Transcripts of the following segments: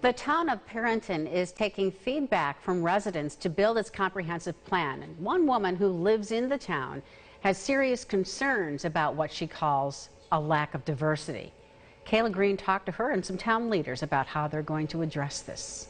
The town of Perinton is taking feedback from residents to build its comprehensive plan. And one woman who lives in the town has serious concerns about what she calls a lack of diversity. Kayla Green talked to her and some town leaders about how they're going to address this.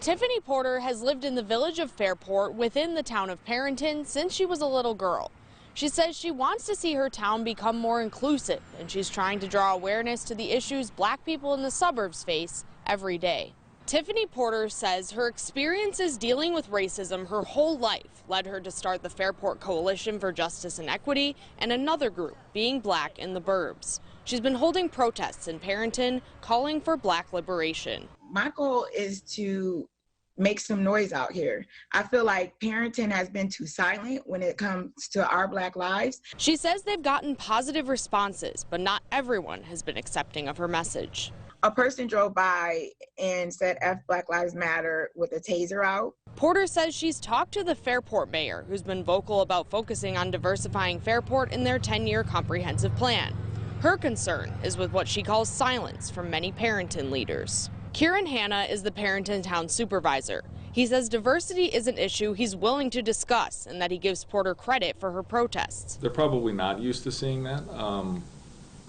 Tiffany Porter has lived in the village of Fairport within the town of Perinton since she was a little girl. She says she wants to see her town become more inclusive, and she's trying to draw awareness to the issues black people in the suburbs face every day. Tiffany Porter says her experiences dealing with racism her whole life led her to start the Fairport Coalition for Justice and Equity and another group, Being Black in the Burbs. She's been holding protests in Perinton calling for black liberation. My goal is to make some noise out here. I feel like Perinton has been too silent when it comes to our black lives. She says they've gotten positive responses, but not everyone has been accepting of her message. A person drove by and said F Black Lives Matter with a taser out. Porter says she's talked to the Fairport mayor, who's been vocal about focusing on diversifying Fairport in their 10-year comprehensive plan. Her concern is with what she calls silence from many Perinton leaders. Kieran Hanna is the Perinton town supervisor. He says diversity is an issue he's willing to discuss and that he gives Porter credit for her protests. They're probably not used to seeing that.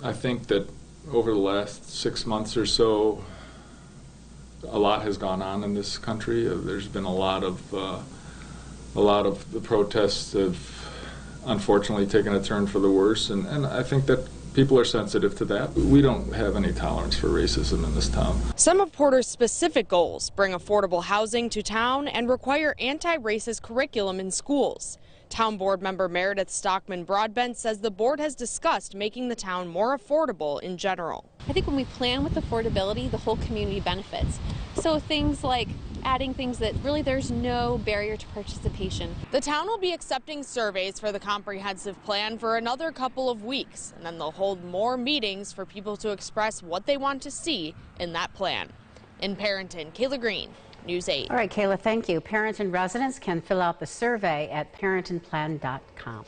I think that over the last 6 months or so, a lot has gone on in this country. There's been a lot of the protests have unfortunately taken a turn for the worse, and I think that people are sensitive to that. We don't have any tolerance for racism in this town. Some of Porter's specific goals bring affordable housing to town and require anti-racist curriculum in schools. Town board member Meredith Stockman Broadbent says the board has discussed making the town more affordable in general. I think when we plan with affordability, the whole community benefits. So things like adding things that really there's no barrier to participation. The town will be accepting surveys for the comprehensive plan for another couple of weeks, and then they'll hold more meetings for people to express what they want to see in that plan. In Perinton, Kayla Green, News 8. All right, Kayla, thank you. Perinton residents can fill out the survey at perintonplan.com.